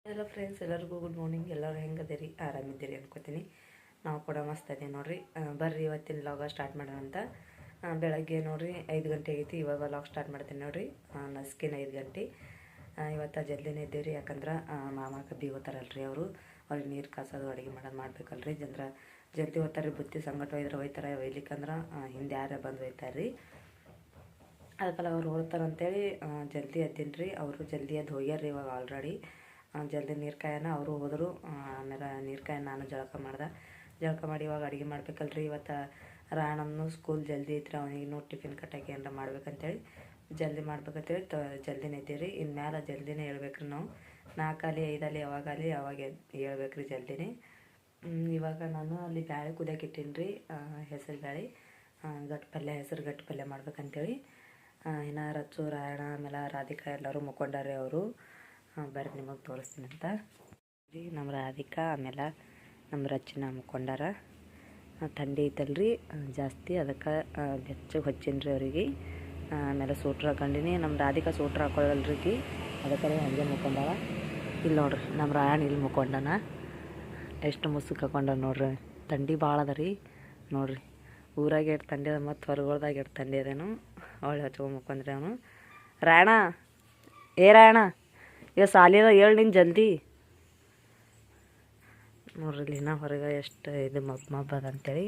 Hello friends, ಎಲ್ಲರಿಗೂ good morning. ಎಲ್ಲರೂ ಹೆಂಗದಿರಿ? ಆರಾಮಿದ್ದೀರಿ ಅನ್ಕೋತೀನಿ. ನಾವು ಕೂಡ ಮಸ್ತ್ ಅದೀವಿ ನೋಡ್ರಿ. ಬರ್ರಿ ಇವತ್ತಿನ ಲಾಗ ಸ್ಟಾರ್ಟ್ ಮಾಡೋಣ ಅಂತ. ಬೆಳಗ್ಗೆ ನೋಡ್ರಿ 5 ಗಂಟೆ ಆಗೈತಿ. ಇವಾಗ ಲಾಗ್ ಸ್ಟಾರ್ಟ್ ಮಾಡ್ತೀನಿ ನೋಡ್ರಿ. ನಸ್ಕಿನ 5 ಗಂಟೆ. ಇವತ್ತು ಜಲ್ದಿನೇ ಇದ್ದೀವ್ರಿ. ಯಾಕಂದ್ರೆ ಮಾಮ ಕಬ್ಬಿ ಹೋಗ್ತಾರಲ್ರಿ, ಅವ್ರಿಗೆ ನೀರು ಕಾಸೋದು ಅಡುಗೆ ಮಾಡೋದು ಮಾಡ್ಬೇಕಲ್ರಿ. ಜಲ್ದಿ ಹೋಗ್ತಾರೆ. ಬುತ್ತಿ ಸಂಗಟ ಒಯ್ತಾರೆ. ಒಯ್ಲಿಕ್ಕಂದ್ರೆ ಹಿಂದೆ ಯಾರೇ ಬಂದು ಒಯ್ತಾರ್ರಿ. ಅದಕ್ಕೆಲ್ಲ ಅವ್ರು ಹೋಗ್ತಾರಂತೇಳಿ ಜಲ್ದಿ ಎದ್ದೀನಿ ರೀ. ಅವರು ಜಲ್ದಿ ಎದ್ದು ಹೋಗ್ಯಾರ್ರಿ ಇವಾಗ ಆಲ್ರೆಡಿ. ಜಲ್ದಿ ನೀರು ಕಾಯನ ಅವರು ಹೋದರು. ಆಮೇಲೆ ನೀರು ಕಾಯನ ನಾನು ಜಳಕ ಮಾಡಿ ಇವಾಗ ಅಡುಗೆ ಮಾಡ್ಬೇಕಲ್ರಿ. ಇವತ್ತು ರಾಣನ್ನು ಸ್ಕೂಲ್ ಜಲ್ದಿ ಐತ್ರಿ. ಅವನಿಗೂ ಟಿಫಿನ್ ಕಟ್ಟಾಕಿ ಏನಾರ ಮಾಡ್ಬೇಕಂತೇಳಿ ಜಲ್ದಿ ಮಾಡ್ಬೇಕಂತೇಳಿ ಜಲ್ದಿನೇ ಇದ್ದೀವಿ. ಇನ್ಮೇಲೆ ಜಲ್ದಿನೇ ಹೇಳ್ಬೇಕ್ರಿ ನಾವು. 4 ಆಗಲಿ 5 ಆಗಲಿ ಅವಾಗ ಹೇಳ್ಬೇಕ್ರಿ ಜಲ್ದಿನೇ. ಇವಾಗ ನಾನು ಅಲ್ಲಿ ಬ್ಯಾಳೆ ಕುದಿಯಕ್ಕೆ ಇಟ್ಟೀನಿ ರೀ. ಹೆಸರು ಬ್ಯಾಳೆ ಹೆಸರು ಗಟ್ಟಿ ಪಲ್ಯ ಮಾಡ್ಬೇಕಂತೇಳಿ. ಇನ್ನು ರಚ್ಚು, ರಾಯಣ, ಆಮೇಲೆ ರಾಧಿಕಾ ಎಲ್ಲರೂ ಮುಕ್ಕೊಂಡಾರೆ. ಅವರು ಬರ್ರಿ ನಿಮಗೆ ತೋರಿಸ್ತೀನಿ ಅಂತ ರೀ. ನಮ್ಮ ರಾಧಿಕಾ ಆಮೇಲೆ ನಮ್ಮ ರಚನ ಮುಕ್ಕೊಂಡಾರ. ಥಂಡಿ ಐತಲ್ರಿ ಜಾಸ್ತಿ, ಅದಕ್ಕೆ ಬೆಚ್ಚಗೆ ಹಚ್ಚಿನಿ ರೀ ಅವರಿಗೆ. ಆಮೇಲೆ ಸೂಟ್ರ್ ಹಾಕೊಂಡಿನಿ. ನಮ್ಮ ರಾಧಿಕಾ ಸೂಟ್ರ್ ಹಾಕೊಳ್ಳಲ್ರಿ, ಅದಕ್ಕೆ ಹಂಗೆ ಮುಕ್ಕೊಂಡಾರ. ಇಲ್ಲಿ ನೋಡ್ರಿ ನಮ್ಮ ರಾಯಣ ಇಲ್ಲಿ ಮುಕ್ಕೊಂಡನ. ಎಷ್ಟು ಮುಸುಕ್ ಹಾಕೊಂಡ ನೋಡ್ರಿ. ಥಂಡಿ ಭಾಳ ಅದ ರೀ ನೋಡ್ರಿ. ಊರಾಗ ಎಷ್ಟು ಥಂಡಿ ಅದ, ಮತ್ತು ಹೊರಗಳ್ದಾಗ ಎಷ್ಟು ಥಂಡಿ ಅದೇನು. ಅವಳು ಹಚ್ಕೊಂಡು ಮುಕ್ಕೊಂಡ್ರಿ ಅವನು. ರಾಯಣ ರಾಯಣ ಈಗ ಸಾಲಿದ ಹೇಳಿ ನೀನು ಜಲ್ದಿ ನೋಡ್ರಿ. ಇಲ್ಲಿನ ಹೊರಗೆ ಎಷ್ಟು ಇದು ಮಬ್ಬ ಅದ ಅಂತೇಳಿ.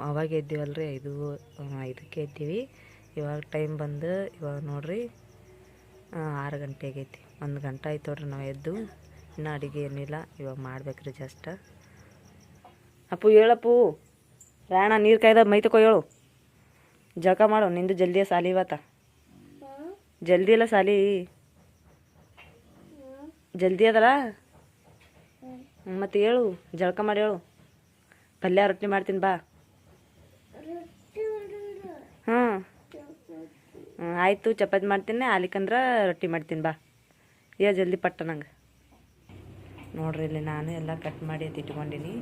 ಅವಾಗ ಎದ್ದೀವಲ್ರಿ 5ಕ್ಕೆ ಎದ್ದೀವಿ. ಇವಾಗ ಟೈಮ್ ಬಂದು ಇವಾಗ ನೋಡ್ರಿ 6 ಗಂಟೆ ಆಗೈತಿ. 1 ಗಂಟೆ ಆಯ್ತು ನೋಡ್ರಿ ನಾವು ಎದ್ದು. ಇನ್ನೂ ಅಡುಗೆ ಏನಿಲ್ಲ, ಇವಾಗ ಮಾಡ್ಬೇಕ್ರಿ ಜಸ್ಟ್. ಅಪ್ಪು ಹೇಳಪ್ಪು. ರಾಯಣ ನೀರು ಕಾಯ್ದ ಮೈ ತಕೋ ಹೇಳು. ಜಳಕ ಮಾಡು, ನಿಂದು ಜಲ್ದಿಯ ಸಾಲಿ ಇವತ್ತ. ಜಲ್ದಿ ಅಲ್ಲ ಸಾಲಿ, ಜಲ್ದಿ ಅದಲ್ಲ. ಮತ್ತು ಹೇಳು, ಜಳಕ ಮಾಡಿ ಹೇಳು. ಪಲ್ಯ ರೊಟ್ಟಿ ಮಾಡ್ತೀನಿ ಬಾ. ಆಯಿತು, ಚಪಾತಿ ಮಾಡ್ತೀನಿ. ಆಲಿಕಂದ್ರೆ ರೊಟ್ಟಿ ಮಾಡ್ತೀನಿ ಬಾ. ಜಲ್ದಿ ಪಟ್ಟ ನಂಗೆ ನೋಡ್ರಿ. ಇಲ್ಲಿ ನಾನು ಎಲ್ಲ ಕಟ್ ಮಾಡಿ ಇಟ್ಕೊಂಡಿನಿ.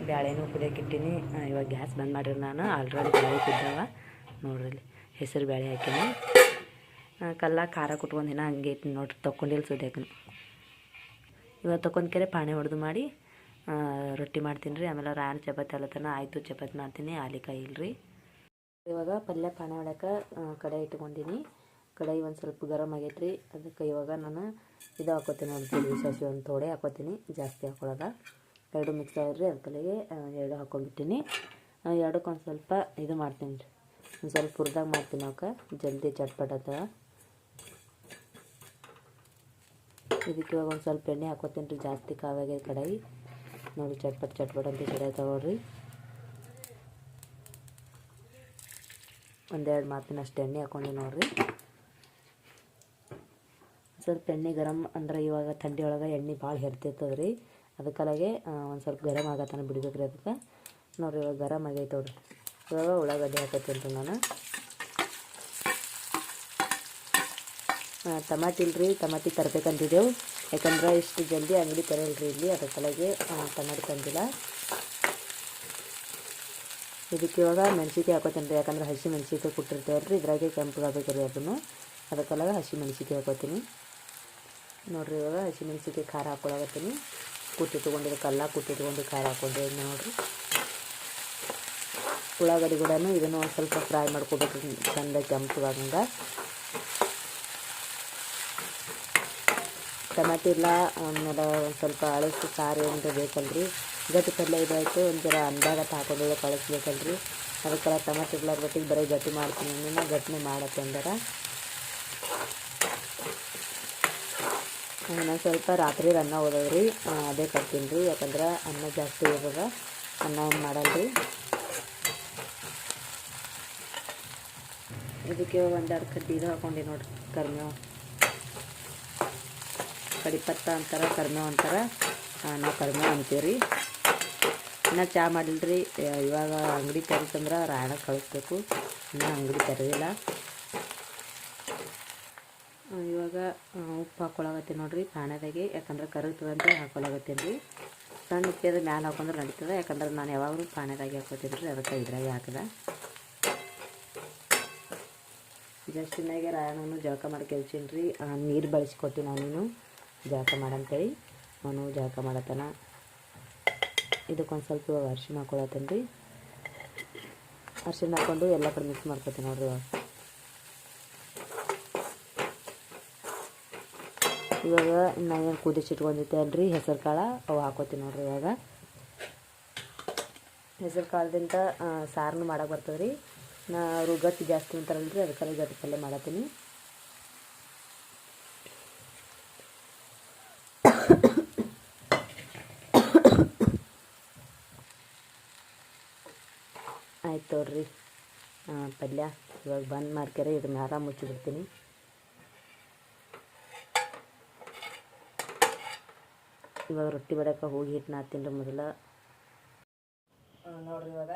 ಬ್ಯಾಳೆನೂ ಕುದಿಯಕ್ಕೆ ಇಟ್ಟೀನಿ. ಇವಾಗ ಗ್ಯಾಸ್ ಬಂದ್ ಮಾಡಿರಿ. ನಾನು ಆಲ್ರೆಡಿ ಬ್ಯಾಳೆ ಕುದ್ದಾವ ನೋಡ್ರಿ. ಇಲ್ಲಿ ಹೆಸರು ಬ್ಯಾಳೆ ಹಾಕೀನಿ. ಕಲ್ಲ ಖಾರ ಕುಟ್ಕೊಂಡಿನ ಹಂಗೆ ಇಟ್ಟು ನೋಡ್ರಿ. ತೊಗೊಂಡಿಲ್ಲ ಸುದ್ಯಾಕನು. ಇವಾಗ ತೊಗೊಂಡ್ಕೆರೆ ಪಾಣಿ ಹೊಡೆದು ಮಾಡಿ ರೊಟ್ಟಿ ಮಾಡ್ತೀನಿ ರೀ. ಆಮೇಲೆ ರಾಯಣ ಚಪಾತಿ ಅಲ್ಲತನ ಆಯಿತು, ಚಪಾತಿ ಮಾಡ್ತೀನಿ. ಆಲಿಕಾಯಿ ಇಲ್ರಿ. ಇವಾಗ ಪಲ್ಯ ಪಾಣಿ ಹೊಡ್ಯಕ್ಕೆ ಕಡಾಯಿ ಇಟ್ಕೊಂಡಿನಿ. ಕಡಾಯಿ ಒಂದು ಸ್ವಲ್ಪ ಗರಮ್ ಆಗೈತೆ. ಅದಕ್ಕೆ ಇವಾಗ ನಾನು ಇದು ಹಾಕೋತೀನಿ ನೋಡಿ. ಜೀರಿಗೆ ಸಾಸಿವೆ ಒಂದು ಥೋಡೆ ಹಾಕೋತೀನಿ, ಜಾಸ್ತಿ ಹಾಕೊಳ್ಳೋದ. 2 ಮಿಕ್ಸ್ ಆಗಿರಿ. ಅದಕ್ಕೆ 2 ಹಾಕೊಂಡ್ಬಿಟ್ಟಿನಿ. 2ಕ್ಕೆ ಒಂದು ಸ್ವಲ್ಪ ಇದು ಮಾಡ್ತೀನಿ ರೀ. ಒಂದು ಸ್ವಲ್ಪ ಹುರಿದಾಗ ಮಾಡ್ತೀನಿ. ಅವಕ್ಕೆ ಜಲ್ದಿ ಚಟ್ಪಟ್ ಅದ. ಇದಕ್ಕೆ ಇವಾಗ ಒಂದು ಸ್ವಲ್ಪ ಎಣ್ಣೆ ಹಾಕೋತೀನಿ ರೀ. ಜಾಸ್ತಿ ಕಾವಾಗಿದೆ ಕಡಾಯಿ ನೋಡಿ. ಚಟ್ಪಟ್ ಅಂತ ಸಿಡಿಯ ತಗೊಳ್ರಿ. 1-2 ಮಾತಿನ ಅಷ್ಟು ಎಣ್ಣೆ ಹಾಕೊಂಡು ನೋಡ್ರಿ. ಸ್ವಲ್ಪ ಎಣ್ಣೆ ಗರಮ್ ಅಂದ್ರೆ ಇವಾಗ ಥಂಡಿ ಒಳಗೆ ಎಣ್ಣೆ ಭಾಳ ಹೆರ್ತಿರ್ತದೆ ರೀ. ಅದಕ್ಕಲಾಗೆ ಒಂದು ಸ್ವಲ್ಪ ಗರಮ್ ಆಗತ್ತಾನೆ ಬಿಡ್ಬೇಕ್ರಿ. ಅದಕ್ಕೆ ನೋಡಿರಿ ಇವಾಗ ಗರಮ್ ಆಗೈತೆ ನೋಡ್ರಿ. ಇವಾಗ ಉಳ್ಳಾಗಡ್ಡಿ ಹಾಕತ್ತೀನಿ ರೀ ನಾನು. ಟಮಾಟಿ ಇಲ್ರಿ, ಟಮಾಟಿ ತರಬೇಕಂತಿದ್ದೆವು. ಯಾಕಂದ್ರೆ ಇಷ್ಟು ಜಲ್ದಿ ಅಂಗಡಿ ತರಲ್ರಿ ಇಲ್ಲಿ, ಅದಕ್ಕಲಾಗೆ ಟಮಾಟಿ ತಂದಿಲ್ಲ. ಇದಕ್ಕೆ ಇವಾಗ ಮೆಣಸಿನ್ಕಾಯಿ ಹಾಕೋತೀನಿ ರೀ. ಯಾಕಂದ್ರೆ ಹಸಿ ಮೆಣಸಿನ್ಕಾಯಿ ಕೊಟ್ಟಿರ್ತೇವಲ್ರಿ, ಇದ್ರಾಗೆ ಕೆಂಪಗಾಗಬೇಕ್ರಿ ಅದನ್ನು. ಅದಕ್ಕೆಲ್ಲ ಹಸಿ ಮೆಣಸಿನ್ಕಾಯಿ ಹಾಕೋತೀನಿ ನೋಡ್ರಿ. ಇವಾಗ ಹಸಿ ಮೆಣಸಿನ್ಕಾಯಿ ಖಾರ ಹಾಕೊಳಕತ್ತೀನಿ. ಕುಟ್ಟಿಟ್ಕೊಂಡಿದ್ದು ಕುಟ್ಟಿಟ್ಕೊಂಡು ಖಾರ ಹಾಕೊಂಡೆ ನೋಡ್ರಿ. ಉಳ್ಳಾಗಡ್ಡಿ ಕೂಡ ಇದನ್ನು ಒಂದು ಸ್ವಲ್ಪ ಫ್ರೈ ಮಾಡ್ಕೊಬೇಕು ಚಂದ ಕೆಂಪುವಾಗಂಗ. ಟಮಾಟಿ ಇಲ್ಲ, ಆಮೇಲೆ ಒಂದು ಸ್ವಲ್ಪ ಅಳಸು ಸಾರು ಏನಾರ ಬೇಕಲ್ರಿ. ಗಟ್ಟಿ ಪಲ್ಯ ಇದಾಯಿತು. ಒಂದು ಜರ ಅಂದಾಗ ಹಾಕೊಂಡು ಕಳಿಸ್ಬೇಕಲ್ರಿ. ಅದಕ್ಕೆಲ್ಲ ಟಮಾಟಿ ಇಲ್ಲ ಗಟ್ಟಿಗೆ ಬರೀ ಗಟ್ಟಿ ಮಾಡ್ತೀನಿ. ಇನ್ನೂ ಗಟ್ಟಿನೇ ಮಾಡತ್ತೆ ಅಂದ್ರೆ ನಾನು ಸ್ವಲ್ಪ ರಾತ್ರಿ ಅನ್ನ ಓದೋದ್ರಿ, ಅದೇ ಕಟ್ತೀನಿ ರೀ. ಯಾಕಂದ್ರೆ ಅನ್ನ ಜಾಸ್ತಿ ಇರೋದ, ಅನ್ನ ಏನು ಮಾಡಲ್ರಿ. ಇದಕ್ಕೆ 1-2 ಕಡ್ಡಿ ಇದು ಹಾಕೊಂಡು ನೋಡ್ರಿ. ಕರಿಮೇವು, ಕಡಿಪತ್ತ ಅಂತಾರೆ, ಕರಿಮೇವು ಅಂತಾರೆ. ನಾವು ಕರಿಮೇವು ಅಂತೀವಿ ರೀ. ಇನ್ನೂ ಚಹಾ ಮಾಡಿಲ್ರಿ. ಇವಾಗ ಅಂಗಡಿ ತೆರಿತಂದ್ರೆ ರಾಯಣ ಕಳಿಸ್ಬೇಕು. ಇನ್ನೂ ಅಂಗಡಿ ತೆರೆದಿಲ್ಲ. ಇವಾಗ ಉಪ್ಪು ಹಾಕೊಳಕತ್ತೀನಿ ನೋಡ್ರಿ ಪಾಣ್ಯದಾಗೆ. ಯಾಕಂದ್ರೆ ಕರಗ್ತದಂತ ಹಾಕೊಳಕತ್ತೀನಿ ರೀ. ಸಣ್ಣ ಉಪ್ಪಿದ ಮ್ಯಾಲೆ ಹಾಕೊಂಡ್ರೆ ನಡೀತದೆ. ಯಾಕಂದ್ರೆ ನಾನು ಯಾವಾಗಲೂ ಪಾಣ್ಯದಾಗೆ ಹಾಕೋತೀನಿ ರೀ. ಅದಕ್ಕೆ ಇದ್ರಾಗೆ ಹಾಕಿದೆ. ಜಸ್ಟ್ ಇನ್ನಾಗೆ ರಾಯಣ್ಣನು ಜಳಕ ಮಾಡಿ ಕೆಲ್ಸೀನಿ ರೀ. ನೀರು ಬಳಸ್ಕೊಟ್ಟಿನಿ. ನಾನು ಜಳಕ ಮಾಡಂತೇಳಿ ಅವನು ಜಳಕ ಮಾಡತ್ತಾನ. ಇದಕ್ಕೊಂದು ಸ್ವಲ್ಪ ಇವಾಗ ಅರಿಶಿನ ಹಾಕೊಳತ್ತೇನೆ ರೀ. ಅರಿಶಿನ ಹಾಕ್ಕೊಂಡು ಎಲ್ಲ ಕಡೆ ಮಿಕ್ಸ್ ಮಾಡ್ಕೊತೀನಿ ನೋಡಿರಿ. ಇವಾಗ ನಾನು ಏನು ಕುದಿಸಿಟ್ಕೊಂಡಿದ್ದೆ ಅಲ್ರಿ ಹೆಸರು ಕಾಳು ಅವು ಹಾಕೋತೀನಿ ನೋಡಿರಿ. ಇವಾಗ ಹೆಸರು ಕಾಳದಿಂದ ಸಾರನ್ನು ಮಾಡೋಕೆ ಬರ್ತದೆ ರೀ. ಅವರು ಗಟ್ಟಿ ಜಾಸ್ತಿ ಅಂತಾರಲ್ಲ ರೀ, ಅದಕ್ಕಾಗಿ ಗಟ್ಟಿ ಪಲ್ಯ ಮಾಡತ್ತೀನಿ. ಆಯ್ತು ನೋಡ್ರಿ ಪಲ್ಯ. ಇವಾಗ ಬಂದ್ ಮಾಡ್ಕ್ಯಾರೆ ಇದ್ರ ಮ್ಯಾಲ ಮುಚ್ಚಿಬಿಡ್ತೀನಿ. ಇವಾಗ ರೊಟ್ಟಿ ಬಡಕ್ಕೆ ಹೋಗಿ ಹಿಟ್ಟು ನಾದ್ತೀನಿ ರೀ ಮೊದಲು. ನೋಡ್ರಿ ಇವಾಗ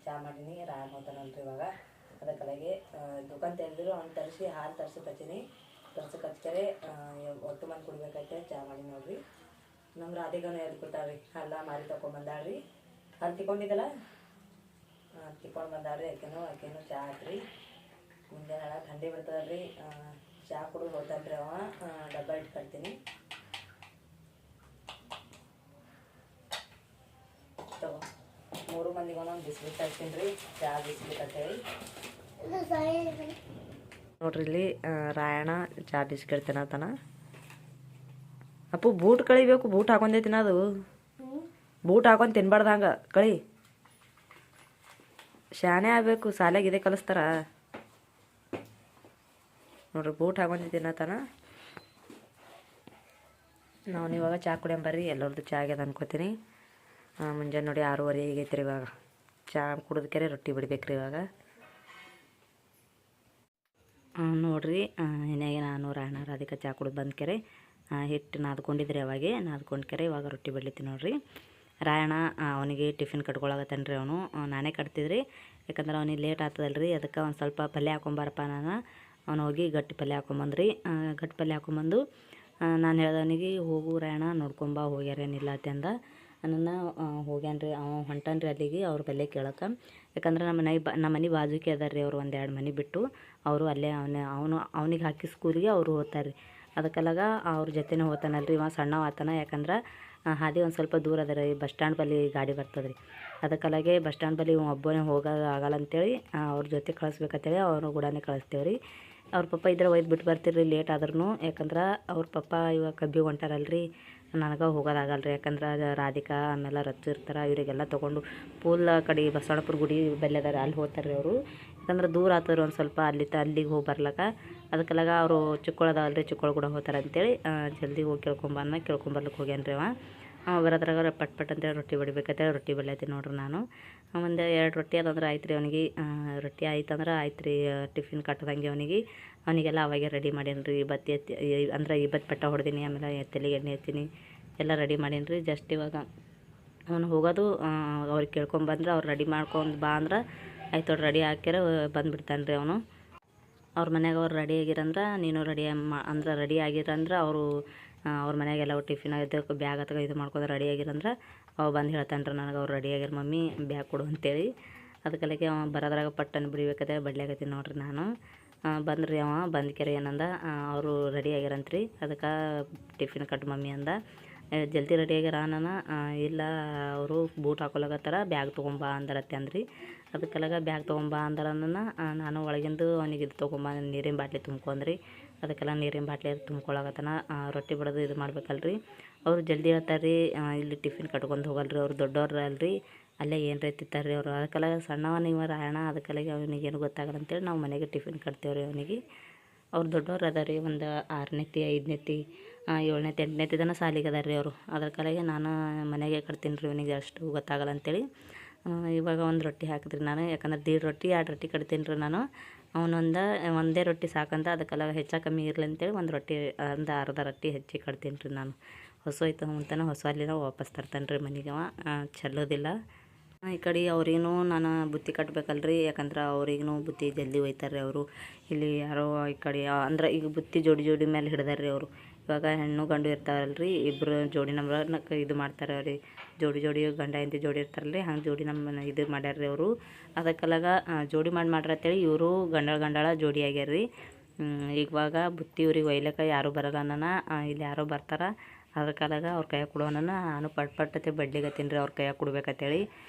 ಚಹಾ ಮಾಡೀನಿ. ರಾಯಣ್ಣ ಹೋಗ್ತಾನಲ್ರಿ ಇವಾಗ. ಅದಕ್ಕಾಗಿ ದುಕಾನ್ ತೆಗೆದ್ರು ಅವ್ನು ತರಿಸಿ ಹಾಲು ತರ್ಸಕತ್ತೀನಿ. ತರ್ಸಕತ್ತಾರೆ ಒಟ್ಟು ಮಂದಿ ಕುಡಿಬೇಕಾಯ್ತೆ ಚಹಾ ಮಾಡಿ ನೋಡ್ರಿ. ನಮ್ಮ ರಾಧಿಕಾನು ಎದ್ದು ಕೊಟ್ಟಾಳ್ರಿ. ಅಲ್ಲ ಮಾರಿ ತೊಗೊಂಬಂದಾಳ್ರಿ. ಅಲ್ಲಿ ತಿಕ್ಕೊಂಡಿದ್ದಲ್ಲ ತಿಕ್ಕೊಂಡು ಬಂದಾಳ್ರಿ. ಆಕೆನೂ ಚಹಾ ಹಾಕ್ರಿ. ಮುಂಜಾನೆ ಥಂಡಿ ಬಿಡ್ತದಲ್ರಿ. ಚಹಾ ಕುಡಿದು ಹೋಗ್ತಾನ್ರಿ ಅವ. ಡಬ್ಬ ಇಟ್ಟು ಕಟ್ತೀನಿ. ತಗೋ 3 ಮಂದಿಗೆ ಒಂದೊಂದು ಬಿಸ್ಕಿಟ್ ಹಾಕ್ತೀನಿ ರೀ. ಚಹಾ ಬಿಸ್ಕಿಟ್ ಅಂತೇಳಿ ನೋಡ್ರಿ. ಇಲ್ಲಿ ರಾಯಣ್ಣ ಚಹಾ ಬಿಸ್ಕಿಟ್ ತಿನ್ನತ್ತಾನ. ಅಪ್ಪು ಬೂಟ್ ಕಳಿಬೇಕು. ಬೂಟ್ ಹಾಕೊಂಡೆ ತಿನ್ನೋದು. ಬೂಟ್ ಹಾಕೊಂಡು ತಿನ್ಬಾರ್ದು ಹಂಗೆ. ಕಳಿ ಶಾನೆ ಆಗಬೇಕು. ಶಾಲೆಗೆ ಇದೇ ಕಲಿಸ್ತಾರ ನೋಡ್ರಿ. ಬೂಟ್ ಹಾಕೊಂಡೆ ತಿನ್ನತ್ತಾನ. ನಾವು ಇವಾಗ ಚಹಾ ಕುಡಿಯಂಬರ್ರಿ. ಎಲ್ಲರದ್ದು ಚಹಾ ಆಗ್ಯದ ಅನ್ಕೋತೀನಿ. ಮುಂಜಾನೆ ನೋಡಿ 6:30 ಆಗೈತೆ ರೀ. ಇವಾಗ ಚಹಾ ಕುಡಿದ್ಕೆರೆ ರೊಟ್ಟಿ ಬಿಡ್ಬೇಕ್ರಿ ಇವಾಗ. ನೋಡ್ರಿ ಏನಾಗೆ ನಾನು ರಾಯಣ್ಣ ರಾಧಿಕಾ ಚಹಾ ಕುಡಿದು ಬಂದ್ಕೆರೆ ಹಿಟ್ಟು ನಾದ್ಕೊಂಡಿದ್ರಿ. ಅವಾಗೆ ನಾದ್ಕೊಂಡ್ಕೆರೆ ಇವಾಗ ರೊಟ್ಟಿ ಬಿಡ್ಲಿತ್ತೀನಿ ನೋಡ್ರಿ. ರಾಯಣ್ಣ ಅವನಿಗೆ ಟಿಫಿನ್ ಕಟ್ಕೊಳಗತ್ತಾನ ರೀ. ಅವನು ನಾನೇ ಕಟ್ತಿದ್ರಿ. ಯಾಕಂದ್ರೆ ಅವನಿಗೆ ಲೇಟ್ ಆಗ್ತದಲ್ರಿ. ಅದಕ್ಕೆ ಒಂದು ಸ್ವಲ್ಪ ಪಲ್ಯ ಹಾಕೊಂಬಾರಪ್ಪ. ಅವನು ಹೋಗಿ ಗಟ್ಟಿ ಪಲ್ಯ ಹಾಕೊಂಬಂದ್ರಿ. ಗಟ್ಟಿ ಪಲ್ಯ ಹಾಕೊಂಬಂದು ನಾನು ಹೇಳ್ದವನಿಗೆ ಹೋಗು ರಾಯಣ್ಣ ನೋಡ್ಕೊಂಬ ಹೋಗ್ಯಾರೇನಿಲ್ಲ ಅಂತಂದ. ನನ್ನ ಹೋಗ್ಯಾನ್ರಿ. ಅವ ಹೊಂಟಾನ್ರಿ ಅಲ್ಲಿಗೆ ಅವ್ರ ಬಲ್ಲೆ ಕೇಳಕ್ಕೆ. ಯಾಕಂದ್ರೆ ನಮ್ಮ ಮನೆ ಬಾಜುಕೆ ಅದಾರ ರೀ. ಅವರು 1-2 ಮನೆ ಬಿಟ್ಟು ಅವರು ಅಲ್ಲೇ ಅವನಿಗೆ ಹಾಕಿ ಸ್ಕೂಲಿಗೆ ಅವರು ಹೋಗ್ತಾರೆ ರೀ. ಅದಕ್ಕೆಲ್ಲಾಗ ಅವ್ರ ಜೊತೆನೇ ಹೋಗ್ತಾನಲ್ರಿ. ಇವ ಸಣ್ಣವ ಆತನ. ಯಾಕಂದ್ರೆ ಹಾದಿ ಒಂದು ಸ್ವಲ್ಪ ದೂರ ಅದ ರೀ. ಬಸ್ ಸ್ಟ್ಯಾಂಡ್ ಬಲ್ಲಿ ಗಾಡಿ ಬರ್ತದೆ ರೀ. ಅದಕ್ಕೆಲ್ಲಾಗೆ ಬಸ್ ಸ್ಟ್ಯಾಂಡ್ ಬಲ್ಲಿ ಒಬ್ಬನೇ ಹೋಗೋದು ಆಗಲ್ಲ ಅಂತೇಳಿ ಅವ್ರ ಜೊತೆ ಕಳಿಸ್ಬೇಕಂತೇಳಿ ಅವ್ರ ಕೂಡನೇ ಕಳಿಸ್ತೇವೆ ರೀ. ಅವ್ರ ಪಪ್ಪ ಇದ್ರೆ ಒಯ್ದು ಬಿಟ್ಟು ಬರ್ತೀರಿ ಲೇಟ್ ಆದ್ರೂ. ಯಾಕಂದ್ರೆ ಅವ್ರ ಪಪ್ಪ ಇವಾಗ ಕಬ್ಬಿಗೆ ಹೊಂಟಾರಲ್ರಿ. ನನಗೆ ಹೋಗೋದಾಗಲ್ರಿ. ಯಾಕಂದ್ರೆ ರಾಧಿಕಾ ಆಮೇಲೆ ರಚ್ಚು ಇರ್ತಾರೆ. ಇವರಿಗೆಲ್ಲ ತೊಗೊಂಡು ಪೂಲ್ ಕಡೆ ಬಸವಣ್ಣಪುರ ಗುಡಿ ಬೆಲೆ ಅದಾರ ಅಲ್ಲಿ ಹೋಗ್ತಾರೆ ಅವರು. ಯಾಕಂದ್ರೆ ದೂರ ಆಗ್ತದೆ ಒಂದು ಸ್ವಲ್ಪ ಅಲ್ಲಿಗೆ ಹೋಗಿ ಬರ್ಲಕ್ಕ. ಅದಕ್ಕೆಲ್ಲಾಗ ಅವರು ಚಿಕ್ಕೊಳದಲ್ರಿ. ಚಿಕ್ಕೊಳ ಕೂಡ ಹೋಗ್ತಾರೆ ಅಂತೇಳಿ ಜಲ್ದಿ ಹೋಗಿ ಕೇಳ್ಕೊಂಬರ್ಲಿಕ್ಕೆ ಹೋಗ್ಯಾನ್ರಿ ಅವ. ಬರೋದ್ರಾಗ ಪಟ್ ಅಂತೇಳಿ ರೊಟ್ಟಿ ಬಡಿಬೇಕಂತೇಳಿ ರೊಟ್ಟಿ ಬಡಿಯತ್ತೀನಿ ನೋಡ್ರಿ. ನಾನು ಒಂದು 2 ರೊಟ್ಟಿ ಅದಂದ್ರೆ ಆಯ್ತು ರೀ. ಅವನಿಗೆ ರೊಟ್ಟಿ ಆಯ್ತಂದ್ರೆ ಆಯ್ತು ರೀ. ಟಿಫಿನ್ ಕಟ್ಟದಂಗೆ ಅವನಿಗೆಲ್ಲ ಅವಾಗೆ ರೆಡಿ ಮಾಡೀನಿ ರೀ. ಬತ್ತಿ ಎತ್ತಿ ಅಂದ್ರೆ ಬತ್ತಿ ಪಟ್ಟ ಹೊಡ್ದೀನಿ. ಆಮೇಲೆ ತಲೆಗೆ ಎಣ್ಣೆ ಹತ್ತೀನಿ. ಎಲ್ಲ ರೆಡಿ ಮಾಡೀನಿ ರೀ. ಜಸ್ಟ್ ಇವಾಗ ಅವನು ಹೋಗೋದು ಅವ್ರಿಗೆ ಕೇಳ್ಕೊಂಬಂದ್ರೆ ಅವ್ರು ರೆಡಿ ಮಾಡ್ಕೊಂಡು ಬಾ ಅಂದ್ರೆ ಆಯ್ತು ಅವ್ರು ರೆಡಿ ಹಾಕ್ಯಾರ ಬಂದುಬಿಡ್ತಾನೆ ರೀ ಅವನು. ಅವ್ರ ಮನ್ಯಾಗ ಅವ್ರು ರೆಡಿ ಆಗಿರಂದ್ರೆ ನೀನು ರೆಡಿ ಆಗಿರಂದ್ರೆ ಅವರು ಅವ್ರ ಮನೆಯಾಗೆಲ್ಲ ಟಿಫಿನ್ ಇದಕ್ಕೆ ಬ್ಯಾಗ್ ಅಥವಾ ಇದು ಮಾಡ್ಕೊಂಡು ರೆಡಿ ಆಗಿರಂದ್ರೆ ಅವ ಬಂದು ಹೇಳ್ತಾನೆ ರೀ ನನಗೆ ಅವ್ರು ರೆಡಿ ಆಗ್ಯಾರ ಮಮ್ಮಿ ಬ್ಯಾಗ್ ಕೊಡು ಅಂತೇಳಿ. ಅದಕ್ಕೆಲ್ಲಕ್ಕೆ ಅವ ಬರೋದ್ರಾಗ ಪಟ್ಟನ್ನು ಬಿಡಿಬೇಕಂತ ಬಡ್ಲಾಗತ್ತೀನಿ ನೋಡ್ರಿ. ನಾನು ಬಂದ್ರಿ ಅವ ಬಂದ್ಕೆರೆ ಏನಂದ ಅವರು ರೆಡಿ ಆಗ್ಯಾರಂತ್ರಿ. ಅದಕ್ಕೆ ಟಿಫಿನ್ ಕಟ್ ಮಮ್ಮಿ ಅಂದ. ಜಲ್ದಿ ರೆಡಿ ಆಗ್ಯಾರ ನಾನು ಇಲ್ಲ ಅವರು ಬೂಟ್ ಹಾಕೊಳಕತ್ತಾರ ಬ್ಯಾಗ್ ತೊಗೊಂಬ ಅಂದರತ್ತೆ ಅಂದ್ರಿ. ಅದಕ್ಕೆಲ್ಲಾಗ ಬ್ಯಾಗ್ ತೊಗೊಂಬ ಅಂದ್ರನ್ನ ನಾನು ಒಳಗಿಂದು ಅವನಿಗೆ ಇದು ತೊಗೊಂಬ ನೀರಿನ ಬಾಟ್ಲಿ ತುಂಬ್ಕೊಂಡ್ರಿ. ಅದಕ್ಕೆಲ್ಲ ನೀರಿನ ಬಾಟ್ಲಿ ತುಂಬ್ಕೊಳಕತ್ತಾನ. ರೊಟ್ಟಿ ಬಡೋದು ಇದು ಮಾಡ್ಬೇಕಲ್ರಿ. ಅವರು ಜಲ್ದಿ ಹೇಳ್ತಾರೆ ರೀ. ಇಲ್ಲಿ ಟಿಫಿನ್ ಕಟ್ಕೊಂಡು ಹೋಗಲ್ರಿ. ಅವ್ರು ದೊಡ್ಡವ್ರು ಅಲ್ರಿ. ಅಲ್ಲೇ ಏನರ ತಿಂತಾರೆ ರೀ ಅವರು. ಅದಕ್ಕೆಲ್ಲ ಸಣ್ಣವ ನೀವು ರಾಯಣ್ಣ. ಅದಕ್ಕೆಲ್ಲಾಗಿ ಅವನಿಗೇನು ಗೊತ್ತಾಗಲ್ಲ ಅಂತೇಳಿ ನಾವು ಮನೆಗೆ ಟಿಫಿನ್ ಕಟ್ತೇವೆ ರೀ ಅವನಿಗೆ. ಅವ್ರು ದೊಡ್ಡವ್ರು ಅದ ರೀ. ಒಂದು 6ನೇತಿ 5ನೇತಿ 7ನೇತಿ 8ನೇತಿ ತನಕ ಸಾಲಿಗೆ ಅದಾರ ರೀ ಅವರು. ಅದ್ರ ಕಲೆಗೆ ನಾನು ಮನೆಗೆ ಕಟ್ತೀನಿ ರೀ. ಅವನಿಗೆ ಅಷ್ಟು ಗೊತ್ತಾಗಲ್ಲ ಅಂತೇಳಿ ಇವಾಗ ಒಂದು ರೊಟ್ಟಿ ಹಾಕಿದ್ರಿ ನಾನು. ಯಾಕಂದ್ರೆ 1.5 ರೊಟ್ಟಿ 2 ರೊಟ್ಟಿ ಕಟ್ತೀನಿ ರೀ ನಾನು. ಒಂದೇ ರೊಟ್ಟಿ ಸಾಕಂತ ಅದಕ್ಕೆಲ್ಲ ಹೆಚ್ಚು ಕಮ್ಮಿ ಇರಲಿ ಅಂತೇಳಿ ಒಂದು ರೊಟ್ಟಿ ಒಂದು ಅರ್ಧ ರೊಟ್ಟಿ ಹೆಚ್ಚಿಗೆ ಕಟ್ತೀನಿ ರೀ ನಾನು. ಹೊಸ ಐತೆ ಅಂತಾನೆ ಹೊಸ ಅಲ್ಲಿನ ವಾಪಸ್ ತರ್ತಾನೆ ರೀ ಮನೆಗೆ ಅವ. ಚೆಲ್ಲೋದಿಲ್ಲ. ಈ ಕಡೆ ಅವ್ರಿಗೂ ನಾನು ಬುತ್ತಿ ಕಟ್ಬೇಕಲ್ರಿ. ಯಾಕಂದ್ರೆ ಅವ್ರಿಗೂ ಬುತ್ತಿ ಜಲ್ದಿ ಒಯ್ತಾರೆ ರೀ ಅವರು. ಇಲ್ಲಿ ಯಾರೋ ಈ ಕಡೆ ಅಂದ್ರೆ ಈಗ ಬುತ್ತಿ ಜೋಡಿ ಮೇಲೆ ಹಿಡ್ದಾರೆ ರೀ ಅವರು. ಇವಾಗ ಹೆಣ್ಣು ಗಂಡು ಇರ್ತಾರಲ್ರಿ. ಇಬ್ಬರು ಜೋಡಿ ನಂಬರ್ನಕ್ಕೆ ಇದು ಮಾಡ್ತಾರೆ ರೀ. ಜೋಡಿ ಗಂಡ ಹೆಂಡತಿ ಜೋಡಿ ಇರ್ತಾರಲ್ರಿ. ಹಂಗೆ ಜೋಡಿ ನಮ್ಮ ಇದು ಮಾಡ್ಯಾರ ರೀ ಅವರು. ಅದಕ್ಕೆಲ್ಲಾಗ ಜೋಡಿ ಮಾಡ್ರಿ ಅಂತೇಳಿ ಇವರು ಗಂಡಳ ಜೋಡಿ ಆಗ್ಯಾರ ರೀ. ಇವಾಗ ಬುತ್ತಿ ಊರಿಗೆ ಒಯ್ಲಕ್ಕ ಯಾರೂ ಬರಲ್ಲ ನಾನು ಇಲ್ಲಿ ಯಾರೋ ಬರ್ತಾರೆ. ಅದ್ರ ಕಾಲಾಗ ಅವ್ರ ಕೈಯಾಗ ಕೊಡೋಣ ನಾನು ಪಟ್ಟತೆ ಬಡ್ಲಿಗತ್ತೀನಿ ರೀ ಅವ್ರ ಕೈಯಾಗ ಕೊಡ್ಬೇಕಂತೇಳಿ.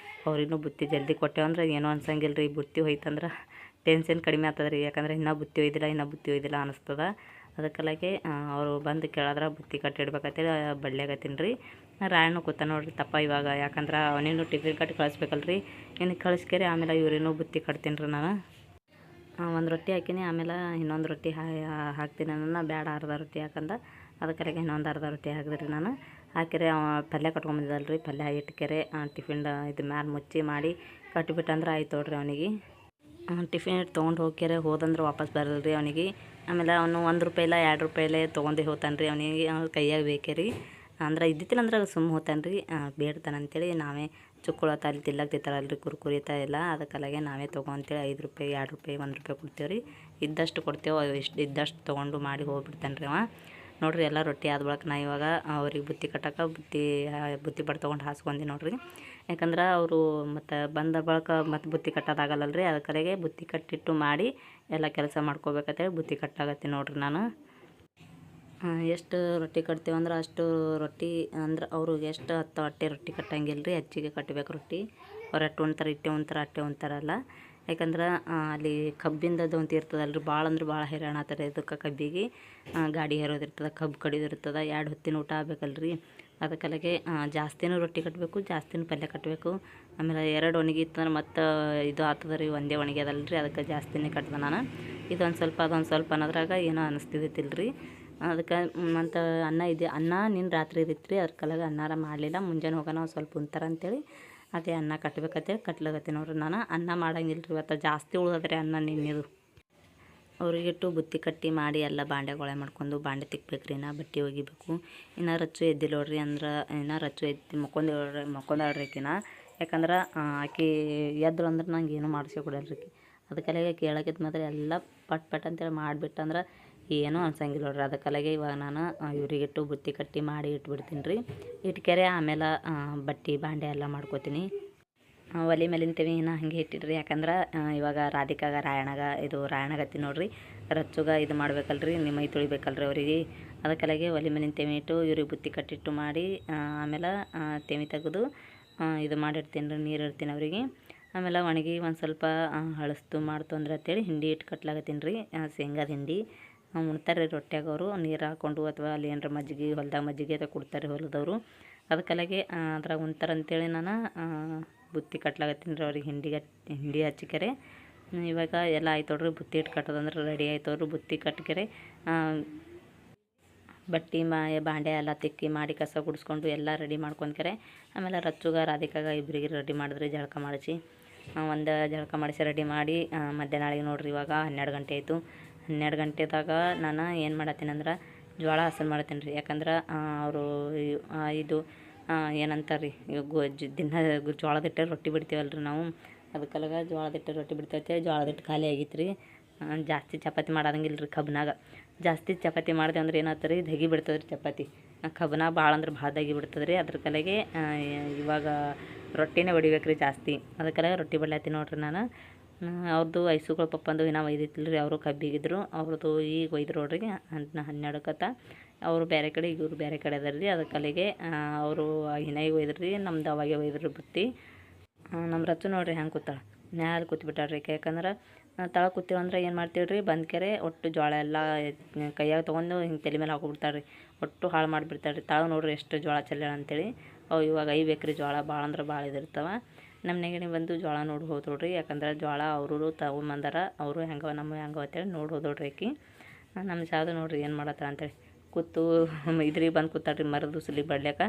ಅವ್ರಿನ್ನೂ ಬುತ್ತಿ ಜಲ್ದಿ ಕೊಟ್ಟೆವಂದ್ರೆ ಏನೂ ಅನ್ಸಂಗಿಲ್ಲ ರೀ. ಬುತ್ತಿ ಹೋಯ್ತಂದ್ರೆ ಟೆನ್ಷನ್ ಕಡಿಮೆ ಆಗ್ತದೆ ರೀ. ಯಾಕಂದ್ರೆ ಇನ್ನೂ ಬುತ್ತಿ ಒಯ್ದಿಲ್ಲ ಅನಿಸ್ತದ. ಅದಕ್ಕಾಗಿ ಅವರು ಬಂದು ಕೇಳಿದ್ರೆ ಬುತ್ತಿ ಕಟ್ಟಿಡ್ಬೇಕಂತೇಳಿ ಬಡ್ಲಿಗತ್ತೀನಿ ರೀ. ರಾಯಣ್ಣು ಕೂತ ನೋಡ್ರಿ ತಪ್ಪ ಇವಾಗ. ಯಾಕಂದ್ರೆ ಅವನಿನ್ನೂ ಟಿಫಿನ್ ಕಟ್ಟಿ ಕಳಿಸ್ಬೇಕಲ್ಲ ರೀ. ಇನ್ನು ಕಳಿಸ್ಕೇರಿ ಆಮೇಲೆ ಇವ್ರಿನ್ನೂ ಬುತ್ತಿ ಕಟ್ತೀನಿ ರೀ ನಾನು. ಒಂದು ರೊಟ್ಟಿ ಹಾಕಿನಿ, ಆಮೇಲೆ ಇನ್ನೊಂದು ರೊಟ್ಟಿ ಹಾಕ್ತೀನಿ ನನ್ನ ಬೇಡ ಅರ್ಧ ರೊಟ್ಟಿ ಹಾಕಂದ. ಅದಕ್ಕೆ ಇನ್ನೊಂದು ಅರ್ಧ ರೊಟ್ಟಿ ಹಾಕಿದ್ರಿ ನಾನು. ಹಾಕಿರೆ ಪಲ್ಯ ಕಟ್ಕೊಂಬಂದಿದ್ದಲ್ಲ ರೀ, ಪಲ್ಯ ಇಟ್ಕೆರೆ ಟಿಫಿನ್ ಇದು ಮ್ಯಾಲೆ ಮುಚ್ಚಿ ಮಾಡಿ ಕಟ್ಟಿಬಿಟ್ಟಂದ್ರೆ ಆಯ್ತು ನೋಡ್ರಿ ಅವನಿಗೆ. ಟಿಫಿನ್ ಇಟ್ಟು ತೊಗೊಂಡು ಹೋಗ್ಯಾರೆ, ಹೋದಂದ್ರೆ ವಾಪಸ್ ಬರಲ್ಲ ರೀ ಅವನಿಗೆ. ಆಮೇಲೆ ಅವನು 1 ರೂಪಾಯಿ ಇಲ್ಲ 2 ರೂಪಾಯಿಲೇ ತೊಗೊಂಡು ಹೋಗ್ತಾನೆ ರೀ. ಅವನಿಗೆ ಕೈಯಾಗ ಬೇಕೇ ರೀ. ಅಂದ್ರೆ ಇದ್ದಿತ್ತಿಲ್ಲ ಅಂದ್ರೆ ಸುಮ್ಮ ಹೋಗ್ತಾನೆ ರೀ. ಬೇಡ್ತಾನೆ ಅಂತೇಳಿ ನಾವೇ ಚುಕ್ಕುಳತ್ತ ಅಲ್ಲಿ ತಿಲ್ಲಕ್ತಿತ್ತಾರಲ್ಲ ರೀ ಕುರ್ಕುರಿತ ಎಲ್ಲ. ಅದಕ್ಕಾಗೆ ನಾವೇ ತೊಗೊಂತೇಳಿ 5 ರೂಪಾಯಿ 2 ರೂಪಾಯಿ 1 ರೂಪಾಯಿ ಕೊಡ್ತೇವೆ ರೀ. ಇದ್ದಷ್ಟು ಕೊಡ್ತೇವೆ, ಇದ್ದಷ್ಟು ತೊಗೊಂಡು ಮಾಡಿ ಹೋಗ್ಬಿಡ್ತಾನೆ ರೀ ಅವ. ನೋಡಿರಿ ಎಲ್ಲ ರೊಟ್ಟಿ ಆದ ಬಳಿಕ ನಾ ಇವಾಗ ಅವ್ರಿಗೆ ಬುತ್ತಿ ಕಟ್ಟಕ್ಕೆ ಬುತ್ತಿ ಬಡ್ ತೊಗೊಂಡು ಹಾಸ್ಕೊಂಡಿ ನೋಡಿರಿ. ಯಾಕಂದ್ರೆ ಅವರು ಮತ್ತು ಬಂದ ಬಳಿಕ ಮತ್ತು ಬುತ್ತಿ ಕಟ್ಟೋದಾಗಲ್ಲಲ್ಲ ರೀ. ಅದಕ್ಕಾಗೆ ಬುತ್ತಿ ಕಟ್ಟಿಟ್ಟು ಮಾಡಿ ಎಲ್ಲ ಕೆಲಸ ಮಾಡ್ಕೋಬೇಕಂತೇಳಿ ಬುತ್ತಿ ಕಟ್ಟಾಗತ್ತೀನಿ ನೋಡಿರಿ ನಾನು. ಎಷ್ಟು ರೊಟ್ಟಿ ಕಟ್ತೇವಂದ್ರೆ ಅಷ್ಟು ರೊಟ್ಟಿ ಅಂದ್ರೆ ಅವ್ರಿಗೆ ಎಷ್ಟು 10 ಅಟ್ಟೆ ರೊಟ್ಟಿ ಕಟ್ಟಂಗಿಲ್ಲ ರೀ. ಹೆಚ್ಚಿಗೆ ಕಟ್ಟಬೇಕು ರೊಟ್ಟಿ. ಅವ್ರು ಅಟ್ಟು ಉಣ್ತಾರೆ ಅಟ್ಟೆ ಉಣ್ತಾರಲ್ಲ. ಯಾಕಂದ್ರೆ ಅಲ್ಲಿ ಕಬ್ಬಿಂದದು ಅಂತ ಇರ್ತದಲ್ಲ ರೀ. ಭಾಳ ಅಂದ್ರೆ ಭಾಳ ಹೈರಾಣ ಆಗ್ತಾರೆ ಇದಕ್ಕೆ. ಕಬ್ಬಿಗೆ ಗಾಡಿ ಹೇರೋದಿರ್ತದೆ, ಕಬ್ಬು ಕಡಿಯೋದಿರ್ತದೆ, 2 ಹೊತ್ತಿನ ಊಟ ಆಗ್ಬೇಕಲ್ಲ ರೀ. ಅದಕ್ಕಾಗೆ ಜಾಸ್ತಿನೂ ರೊಟ್ಟಿ ಕಟ್ಟಬೇಕು, ಜಾಸ್ತಿನೂ ಪಲ್ಯ ಕಟ್ಟಬೇಕು. ಆಮೇಲೆ 2 ಒಣಗಿ ಇತ್ತಂದ್ರೆ ಮತ್ತು ಇದು ಆಗ್ತದೆ ರೀ, ಒಂದೇ ಒಣಗಿ ಅದಲ್ಲ ರೀ. ಅದಕ್ಕೆ ಜಾಸ್ತಿನೇ ಕಟ್ಟಿದೆ ನಾನು. ಇದೊಂದು ಸ್ವಲ್ಪ ಅದೊಂದು ಸ್ವಲ್ಪ ಅನ್ನೋದ್ರಾಗ ಏನೋ ಅನಿಸ್ತಿದ್ದಿಲ್ಲ ರೀ. ಅದಕ್ಕೆ ಮತ್ತು ಅನ್ನ ನಿನ್ನ ರಾತ್ರಿ ಇದಿತ್ತು ರೀ. ಅದ್ರ ಕಾಲಾಗ ಅನ್ನಾರ ಮಾಡಲಿಲ್ಲ. ಮುಂಜಾನೆ ಹೋಗೋಣ ಸ್ವಲ್ಪ ಉಣ್ತಾರೆ ಅಂತೇಳಿ ಅದೇ ಅನ್ನ ಕಟ್ಟಬೇಕಂತೇಳಿ ಕಟ್ಲಾಗತ್ತೀನಿ ನೋಡ್ರಿ ನಾನು. ಅನ್ನ ಮಾಡಂಗಿಲ್ಲ ರೀ ಇವತ್ತು, ಜಾಸ್ತಿ ಉಳ್ದದ್ರಿ ಅನ್ನ ನಿನ್ನೆದು. ಅವ್ರಿಗಿಟ್ಟು ಬುತ್ತಿ ಕಟ್ಟಿ ಮಾಡಿ ಎಲ್ಲ ಬಾಂಡೆಗೊಳೆ ಮಾಡ್ಕೊಂಡು ಬಾಂಡೆ ತಿಕ್ಬೇಕು ರೀ. ಬಟ್ಟೆ ಒಗಿಬೇಕು. ಇನ್ನು ರಚ್ಚು ಎದ್ದಿಲ್ಲ ನೋಡ್ರಿ. ಅಂದ್ರೆ ಇನ್ನು ರಚ್ಚು ಎದ್ದು ಮಕ್ಕೊಂದಾಳ್ರಿ ಆಕಿನ. ಯಾಕಂದ್ರೆ ಆಕಿ ಎದ್ರು ಅಂದ್ರೆ ನಂಗೆ ಏನೂ ಮಾಡಿಸಿ ಕೊಡಲ್ರಿ ಆಕಿ. ಅದಕ್ಕಾಗೆ ಕೇಳಾಕಿತ್ತು ಮಾತ್ರ ಎಲ್ಲ ಪಟ್ ಅಂತೇಳಿ ಮಾಡಿಬಿಟ್ಟಂದ್ರೆ ಏನೂ ಅನ್ಸಂಗಿಲ್ಲ ನೋಡ್ರಿ. ಅದಕ್ಕಾಗೆ ಇವಾಗ ನಾನು ಇವ್ರಿಗಿಟ್ಟು ಬುತ್ತಿ ಕಟ್ಟಿ ಮಾಡಿ ಇಟ್ಬಿಡ್ತೀನಿ ರೀ. ಇಟ್ಕೆರೆ ಆಮೇಲೆ ಬಟ್ಟೆ ಬಾಂಡೆ ಎಲ್ಲ ಮಾಡ್ಕೋತೀನಿ. ಒಲೆ ಮೇಲಿನ ತೆವಿ ಇನ್ನು ಹಾಗೆ ಇಟ್ಟಿಡ್ರಿ. ಯಾಕಂದ್ರೆ ಇವಾಗ ರಾಯಣ್ಣಗತ್ತಿ ನೋಡ್ರಿ. ರಚ್ಚುಗ ಇದು ಮಾಡ್ಬೇಕಲ್ಲ ರೀ, ಮೈ ತೊಳಿಬೇಕಲ್ರಿ ಅವರಿಗೆ. ಅದಕ್ಕಾಗೆ ಒಲೆ ಮೇಲಿನ ತೆವಿ ಇಟ್ಟು ಇವ್ರಿಗೆ ಬುತ್ತಿ ಕಟ್ಟಿಟ್ಟು ಮಾಡಿ ಆಮೇಲೆ ತೆವಿ ತೆಗೆದು ಇದು ಮಾಡಿರ್ತೀನಿ ರೀ, ನೀರು ಇಡ್ತೀನಿ ಅವರಿಗೆ. ಆಮೇಲೆ ಒಣಗಿ ಒಂದು ಸ್ವಲ್ಪ ಹಳಸ್ತು ಮಾಡ್ತು ಅಂದ್ರೆ ಅಂತೇಳಿ ಹಿಂಡಿ ಇಟ್ಟು ಕಟ್ಲಾಗತ್ತೀನಿ ರೀ. ಶೇಂಗಾದ ಹಿಂಡಿ ಉಣ್ತಾರೆ ರೊಟ್ಯಾಗ ಅವರು. ನೀರು ಹಾಕ್ಕೊಂಡು ಅಥವಾ ಅಲ್ಲಿ ಏನಾರ ಮಜ್ಜಿಗೆ ಹೊಲ್ದಾಗ ಮಜ್ಜಿಗೆ ಅಥವಾ ಕೊಡ್ತಾರೆ ಹೊಲದವರು. ಅದಕ್ಕಾಗೆ ಅದ್ರಾಗ ಉಣ್ತಾರೆ ಅಂತೇಳಿ ನಾನು ಬುತ್ತಿ ಕಟ್ಲಾಗತ್ತೀನಿ ರೀ ಅವ್ರಿಗೆ. ಹಿಂಡಿ ಹಚ್ಚಿಕೆರೆ ಇವಾಗ ಎಲ್ಲ ಆಯ್ತು ನೋಡ್ರಿ. ಬುತ್ತಿ ಇಟ್ಟು ಕಟ್ಟೋದಂದ್ರೆ ರೆಡಿ ಆಯ್ತವ್ರು. ಬುತ್ತಿ ಕಟ್ಕೆರೆ ಬಟ್ಟೆ ಬಾಂಡೆ ಎಲ್ಲ ತಿಕ್ಕಿ ಮಾಡಿ ಕಸ ಗುಡಿಸ್ಕೊಂಡು ಎಲ್ಲ ರೆಡಿ ಮಾಡ್ಕೊಂಡ್ಕೆರೆ ಆಮೇಲೆ ರಚ್ಚುಗ ರಾಧಿಕಾಗ ಇಬ್ಬರಿಗೆ ರೆಡಿ ಮಾಡಿದ್ರಿ. ಜಳಕ ಮಾಡಿಸಿ ಒಂದು ಜಳಕ ಮಾಡಿಸಿ ರೆಡಿ ಮಾಡಿ ಮಧ್ಯಾಹ್ನಳಿಗೆ ನೋಡ್ರಿ. ಇವಾಗ 12 ಗಂಟೆ ಆಯಿತು. 12 ಗಂಟೆದಾಗ ನಾನು ಏನು ಮಾಡತ್ತೀನಿ ಅಂದ್ರೆ ಜೋಳ ಹಸನ್ ಮಾಡ್ತೀನಿ ರೀ. ಯಾಕಂದ್ರೆ ಅವರು ಇದು ಏನಂತಾರೆ ರೀ, ದಿನ ಜೋಳದ ಹಿಟ್ಟು ರೊಟ್ಟಿ ಬಿಡ್ತೀವಲ್ಲ ರೀ ನಾವು. ಅದಕ್ಕಾಗ ಜೋಳದ ಹಿಟ್ಟು ರೊಟ್ಟಿ ಬಿಡ್ತೈತೆ. ಜೋಳದ ಹಿಟ್ಟು ಖಾಲಿ ಆಗಿತ್ತು ರೀ. ಜಾಸ್ತಿ ಚಪಾತಿ ಮಾಡೋದಂಗಿಲ್ಲ ರೀ ಕಬ್ನಾಗ. ಜಾಸ್ತಿ ಚಪಾತಿ ಮಾಡಿದೆ ಅಂದ್ರೆ ಏನಾಗ್ತದೆ ರೀ, ದಗಿ ಬಿಡ್ತದೆ ರೀ ಚಪಾತಿ. ಕಬ್ನಾಗ ಭಾಳ ಅಂದ್ರೆ ಭಾಳ ದಗಿ ಬಿಡ್ತದೆ ರೀ. ಅದ್ರ ಕಾಲಾಗೆ ಇವಾಗ ರೊಟ್ಟಿನೇ ಹೊಡಿಬೇಕು ರೀ ಜಾಸ್ತಿ. ಅದಕ್ಕಾಗ ರೊಟ್ಟಿ ಬಡ್ಲಾತೀನಿ ನೋಡ್ರಿ ನಾನು. ಅವ್ರದ್ದು ಐಸುಗಳು ಪಪ್ಪಂದು ಇನ್ನೂ ಒಯ್ದಿತ್ತಿಲ್ಲ ರೀ. ಅವರು ಕಬ್ಬಿಗಿದ್ರು. ಅವ್ರದ್ದು ಈಗ ಒಯ್ದ್ರು ನೋಡ್ರಿ 12 ಅವರು ಬೇರೆ ಕಡೆ ಇವರು ಬೇರೆ ಕಡೆ ಅದಾರ ರೀ. ಅದಕ್ಕಲ್ಲಿಗೆ ಅವರು ಇನ್ನೂ ಈಗ ಒಯ್ದ್ರು ರೀ. ನಮ್ದು ಅವಾಗೆ ಒಯ್ದ್ರು ಬುತ್ತಿ. ನಮ್ಮ ರಚ್ಚು ನೋಡ್ರಿ ಹೆಂಗೆ ಕೂತಾಳೆ, ಮ್ಯಾಲೆ ಕೂತ್ಬಿಟ್ಟಾಳ್ರಿ. ಯಾಕಂದ್ರೆ ತಳ ಕೂತೀವಂದ್ರೆ ಏನು ಮಾಡ್ತೀವಿ ರೀ, ಬಂದ್ಕೆರೆ ಒಟ್ಟು ಜೋಳ ಎಲ್ಲ ಕೈಯಾಗ ತೊಗೊಂಡು ಹಿಂಗೆ ತಲೆ ಮೇಲೆ ಹಾಕೊಬಿಡ್ತಾಳೆ ರೀ. ಒಟ್ಟು ಹಾಳು ಮಾಡಿಬಿಡ್ತಾಳೆ ರೀ. ತಳ ನೋಡ್ರಿ ಎಷ್ಟು ಜೋಳ ಚೆಲ್ಲಾಳ ಅಂತೇಳಿ. ಅವು ಇವಾಗ ಬೇಕ್ರಿ ಜೋಳ ಭಾಳ ಅಂದ್ರೆ ಭಾಳ ಇದಿರ್ತವೆ. ನಮ್ಮ ನೆಗಡಿ ಬಂದು ಜೋಳ ನೋಡಿ ಹೋದ್ರಿ. ಯಾಕಂದ್ರೆ ಜೋಳ ಅವರು ತಗೊಂಬಂದಾರ. ಅವರು ಹೆಂಗವ ನಮ್ಮ ಹೆಂಗವ ಅಂತೇಳಿ ನೋಡಿ ಹೋದ್ರಿ ಆಕಿ. ನಮ್ಮ ಸಾದು ನೋಡ್ರಿ ಏನು ಮಾಡತ್ತಾರ ಅಂತೇಳಿ ಕೂತು ಇದ್ರಿಗೆ ಬಂದು ಕೂತಾಳ್ರಿ ಮರದ ಸುಲಿಗೆ ಬಡ್ಲಿಕ್ಕೆ.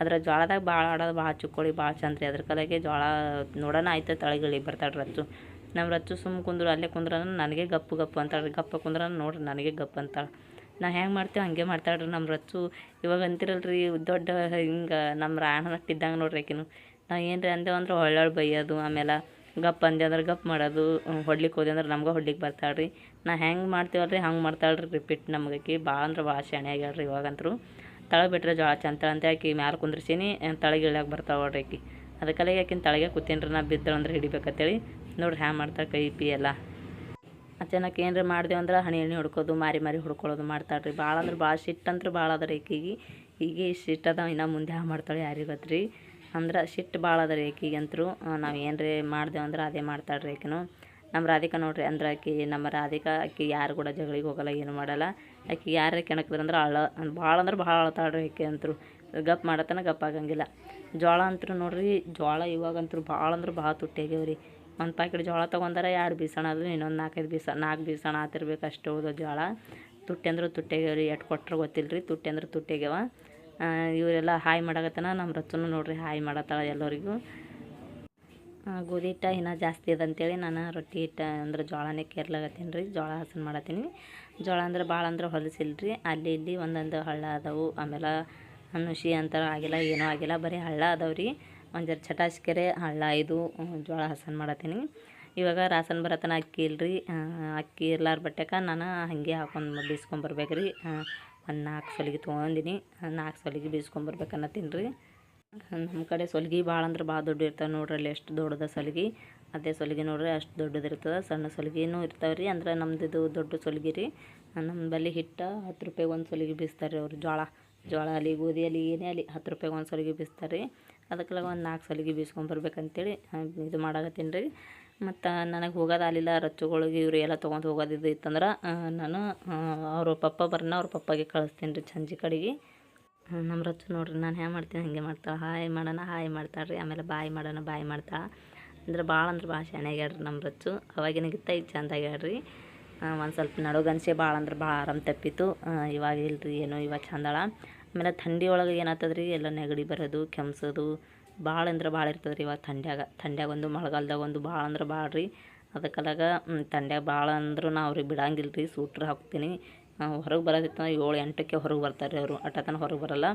ಅದ್ರ ಜೋಳದಾಗ ಭಾಳ ಆಡೋದು ಭಾಳ ಚುಕ್ಕೋಳಿ ಭಾಳ ಚಂದ ರೀ. ಅದ್ರ ಕಾಲಾಗೆ ಜೋಳ ನೋಡೋಣ ಆಯ್ತು ತಳಗಿಳಿಗೆ ಬರ್ತಾಳೆ ರಚ್ಚು. ನಮ್ಮ ರಚ್ಚು ಸುಮ್ಮ ಕುಂದ್ರು ಅಲ್ಲೇ ಕುಂದ್ರ ನನಗೆ ಗಪ್ಪು ಅಂತಾಳೆ ರೀ. ಗಪ್ಪ ಕುಂದ್ರ ನೋಡ್ರಿ ನನಗೆ ಗಪ್ಪು ಅಂತಾಳೆ. ನಾವು ಹೆಂಗೆ ಮಾಡ್ತೇವೆ ಹಂಗೆ ಮಾಡ್ತಾಳೆ ರೀ ನಮ್ಮ ರಚ್ಚು. ಇವಾಗ ಅಂತಿರಲ್ರಿ ದೊಡ್ಡ ಹಿಂಗೆ ನಮ್ಮ ರಾಯಣ್ಣಟ್ಟಿದ್ದಂಗೆ ನೋಡ್ರಿ ಆಕಿನು. ನಾವು ಏನು ರೀ ಅಂದೇವು ಅಂದ್ರೆ ಒಳ್ಳೊಳ್ಳೆ ಬೈಯೋದು. ಆಮೇಲೆ ಗಪ್ ಅಂದೆ ಅಂದ್ರೆ ಗಪ್ ಮಾಡೋದು. ಹೊಡ್ಲಿಕ್ಕೆ ಹೋದೆ ಅಂದ್ರೆ ನಮ್ಗೆ ಹೊಡ್ಲಿಕ್ಕೆ ಬರ್ತಾಳೆ ರೀ. ನಾ ಹೆಂಗೆ ಮಾಡ್ತೀವಲ್ರಿ ಹಂಗೆ ಮಾಡ್ತಾಳೆ ರೀ ರಿಪೀಟ್. ನಮ್ಗೆ ಭಾಳ ಅಂದ್ರೆ ಭಾಳ ಶಾಣೆ ಆಗ್ಯಾಳ್ರಿ ಇವಾಗಂತರೂ. ತಳಗೆ ಬಿಟ್ಟರೆ ಜೋಳ ಚಂತ ಅಂತ ಆಕಿ ಮ್ಯಾಲೆ ಕುಂದ್ರಿಸೀನಿ ತಳಗೆ ಇಳ್ಯಾಕೆ ಬರ್ತಾಳೆ ನೋಡ್ರಿ ಆಕಿ. ಅದಕ್ಕಾಗಿ ಆಕಿನ ತಳಗೆ ಕೂತೀನಿ ರೀ. ನಾ ಬಿದ್ದಳು ಅಂದ್ರೆ ಹಿಡಿಬೇಕಂತೇಳಿ ನೋಡ್ರಿ ಹ್ಯಾಂಗೆ ಮಾಡ್ತಾಳೆ ಕೈ ಪಿ ಎಲ್ಲ. ಅಚಾನಕ್ ಏನಾರ ಮಾಡಿದೆವು ಅಂದ್ರೆ ಹಣಿ ಹೊಡ್ಕೋದು ಮಾರಿ ಹೊಡ್ಕೊಳ್ಳೋದು ಮಾಡ್ತಾಳ್ರಿ. ಭಾಳ ಅಂದ್ರೆ ಭಾಳ ಸಿಟ್ಟಂದ್ರೆ ಭಾಳ ಅದ ರೀ ಈಕಿಗೆ. ಹೀಗೆ ಸಿಟ್ಟು ಅದ, ಇನ್ನು ಮುಂದೆ ಮಾಡ್ತಾಳೆ ಯಾರಿಗೆ ಗೊತ್ತು ರೀ. ಅಂದ್ರೆ ಸಿಟ್ಟು ಭಾಳ ಅದ ರೀ ಈಕಿಗಂತರೂ. ನಾವು ಏನರೇ ಮಾಡ್ದೇವು ಅಂದ್ರೆ ಅದೇ ಮಾಡ್ತಾಳ್ರಿ ಆಕಿನೂ. ನಮ್ಮ ರಾಧಿಕಾ ನೋಡ್ರಿ, ಅಂದ್ರೆ ನಮ್ಮ ರಾಧಿಕಾ ಆಕಿ ಯಾರು ಕೂಡ ಜಗಳಿಗೆ ಹೋಗಲ್ಲ, ಏನು ಮಾಡಲ್ಲ. ಆಕಿ ಯಾರೇ ಕೆಣಕಿದ್ರಂದ್ರೆ ಭಾಳ ಅಂದ್ರೆ ಭಾಳ ಅಳ್ತಾಳ್ರಿ ಆಕೆ ಅಂತೂ. ಗಪ್ ಮಾಡತನ ಗಪ್ ಆಗಂಗಿಲ್ಲ. ಜೋಳ ಅಂತೂ ನೋಡ್ರಿ, ಜೋಳ ಇವಾಗಂತೂ ಭಾಳ ಅಂದ್ರೆ ಭಾಳ ತುಟ್ಟಿಯಾಗ್ಯಾವ ರೀ. ಒಂದು ಪ್ಯಾಕೆಟ್ ಜೋಳ ತೊಗೊಂಡಾರ 2 ಬೀಸಣ ಅದು, ಇನ್ನೊಂದು 4 ಬೀಸಣ ಆತಿರ್ಬೇಕು ಅಷ್ಟು ಉಳ್ದೋ ಜೋಳ. ತುಟ್ಟಿ ಅಂದ್ರೆ ತುಟ್ಟಿಯಾಗ್ಯಾವ ರೀ. ಎಟ್ಟು ಕೊಟ್ಟರು ಗೊತ್ತಿಲ್ಲ ರೀ, ತುಟ್ಟಿ ಅಂದ್ರೆ ತುಟ್ಟಿಯಾಗ್ಯಾವ. ಇವರೆಲ್ಲ ಹಾಯ್ ಮಾಡಕತ್ತನ. ನಮ್ಮ ರಚನು ನೋಡ್ರಿ ಹಾಯ್ ಮಾಡತ್ತಾಳ ಎಲ್ಲರಿಗೂ. ಗೋಧಿ ಹಿಟ್ಟು ಇನ್ನೂ ಜಾಸ್ತಿ ಇದೆ ಅಂತೇಳಿ ನಾನು ರೊಟ್ಟಿ ಹಿಟ್ಟು ಅಂದ್ರೆ ಜೋಳನೇ ಕೇರ್ಲಾಗತ್ತೀನಿ ರೀ. ಜೋಳ ಹಸನ್ ಮಾಡತ್ತೀನಿ. ಜೋಳ ಅಂದ್ರೆ ಭಾಳ ಅಂದ್ರೆ ಹೊಲಸಿಲ್ಲ ರೀ. ಅಲ್ಲಿ ಇಲ್ಲಿ ಒಂದೊಂದು ಹಳ್ಳ ಅದಾವು. ಆಮೇಲೆ ನುಸಿ ಅಂತರ ಆಗಿಲ್ಲ, ಏನೂ ಆಗಿಲ್ಲ, ಬರೀ ಹಳ್ಳ ಅದಾವೆ ರೀ. ಒಂದು ಜರ ಚಟಾಸ್ಕೆರೆ ಹಳ್ಳ ಇದು ಜೋಳ ಹಸನ್ ಮಾಡತ್ತೀನಿ. ಇವಾಗ ರಾಸನ್ ಬರತನ ಅಕ್ಕಿ ಇಲ್ರಿ. ಅಕ್ಕಿ ಇರ್ಲಾರ ಬಟ್ಟೆಗೆ ನಾನು ಹಾಗೆ ಹಾಕೊಂಡು ಬೀಸ್ಕೊಂಬರ್ಬೇಕು ರೀ. ಒಂದು 4 ಸಲಿಗೆ ತೊಗೊಂಡಿನಿ. 4 ಸಲಿಗೆ ಬೀಸ್ಕೊಂಬರ್ಬೇಕು ಅನ್ನತ್ತೀನಿ ರೀ. ನಮ್ಮ ಕಡೆ ಸೊಲ್ಗಿ ಭಾಳ ಅಂದ್ರೆ ಭಾಳ ದೊಡ್ಡ ಇರ್ತಾವೆ ನೋಡ್ರಿ. ಅಲ್ಲಿ ಎಷ್ಟು ದೊಡ್ಡದ ಸಲಿಗೆ, ಅದೇ ಸೊಲಿಗೆ ನೋಡ್ರಿ ಅಷ್ಟು ದೊಡ್ಡದು ಇರ್ತದೆ. ಸಣ್ಣ ಸೊಲಿಗೆನೂ ಇರ್ತಾವೆ ರೀ. ಅಂದ್ರೆ ನಮ್ದು ಇದು ದೊಡ್ಡ ಸೊಲಿಗೆ ರೀ. ನಮ್ಮ ಬಳಿ ಹಿಟ್ಟು 10 ರೂಪಾಯಿಗೆ ಒಂದು ಸೊಲಿಗೆ ಬೀಸ್ತಾರೆ ರೀ ಅವ್ರು. ಜೋಳ ಅಲ್ಲಿ ಗೋಧಿ ಅಲ್ಲಿ ಏನೇ ಅಲ್ಲಿ 10 ರೂಪಾಯಿಗೆ ಒಂದು ಸೊಲಿಗೆ ಬೀಸ್ತಾರೆ ರೀ. ಅದಕ್ಕೆಲ್ಲ ಒಂದು 4 ಸಲಿಗೆ ಬೀಸ್ಕೊಂಬರ್ಬೇಕಂತೇಳಿ ಇದು ಮಾಡಕತ್ತೀನಿ ರೀ. ಮತ್ತು ನನಗೆ ಹೋಗೋದಾಗಲಿಲ್ಲ, ರಚ್ಚುಗಳಿಗೆ ಇವರು ಎಲ್ಲ ತೊಗೊಂಡು ಹೋಗೋದಿದ್ದು ಇತ್ತಂದ್ರೆ ನಾನು ಅವ್ರ ಪಪ್ಪಗೆ ಕಳಿಸ್ತೀನಿ ರೀ ಸಂಜೆ ಕಡೆಗೆ. ನಮ್ಮ ರಚ್ಚು ನೋಡ್ರಿ, ನಾನು ಹ್ಯಾಂಗೆ ಮಾಡ್ತೀನಿ ಹಾಗೆ ಮಾಡ್ತಾಳೆ. ಹಾಯ್ ಮಾಡೋಣ ಹಾಯ್ ಮಾಡ್ತಾಳೆ ರೀ. ಆಮೇಲೆ ಬಾಯ್ ಮಾಡೋಣ ಬಾಯ್ ಮಾಡ್ತಾಳೆ. ಅಂದ್ರೆ ಭಾಳ ಶಾಣ್ಯಾಗ್ಯಾಡ್ರಿ ನಮ್ಮ ರಚ್ಚು. ಅವಾಗಿನಗಿತ್ತ ಈಗ ಚಂದ ಆಗ್ಯಾಡ್ರಿ. ಒಂದು ಸ್ವಲ್ಪ ನಡುಗನ್ಸೆ ಭಾಳ ಅಂದ್ರೆ ಭಾಳ ಆರಾಮ ತಪ್ಪಿತ್ತು. ಇವಾಗ ಇಲ್ರಿ ಏನೋ ಇವಾಗ ಚಂದಳ. ಆಮೇಲೆ ಥಂಡಿ ಒಳಗೆ ಏನಾಗ್ತದೆ ರೀ, ಎಲ್ಲ ನೆಗಡಿ ಬರೋದು, ಕೆಮ್ಸೋದು ಭಾಳ ಅಂದ್ರೆ ಭಾಳ ಇರ್ತದೆ ರೀ. ಇವಾಗ ಥಂಡ್ಯಾಗ ಒಂದು ಮಳೆಗಾಲದಾಗ ಒಂದು ಭಾಳ ಅಂದ್ರೆ ಭಾಳ ರೀ. ಅದಕ್ಕೆಲ್ಲಾಗ ಥಂಡ್ಯಾಗ ಭಾಳ ಅಂದ್ರೆ ನಾ ಅವ್ರಿಗೆ ಬಿಡಂಗಿಲ್ಲ ರೀ. ಸೂಟ್ರ್ ಹಾಕ್ತೀನಿ. ಹೊರಗೆ ಬರೋದಿತ್ತು 7-8ಕ್ಕೆ ಹೊರಗೆ ಬರ್ತಾರೆ ರೀ ಅವರು. ಅಟ್ಟತನ ಹೊರಗೆ ಬರೋಲ್ಲ.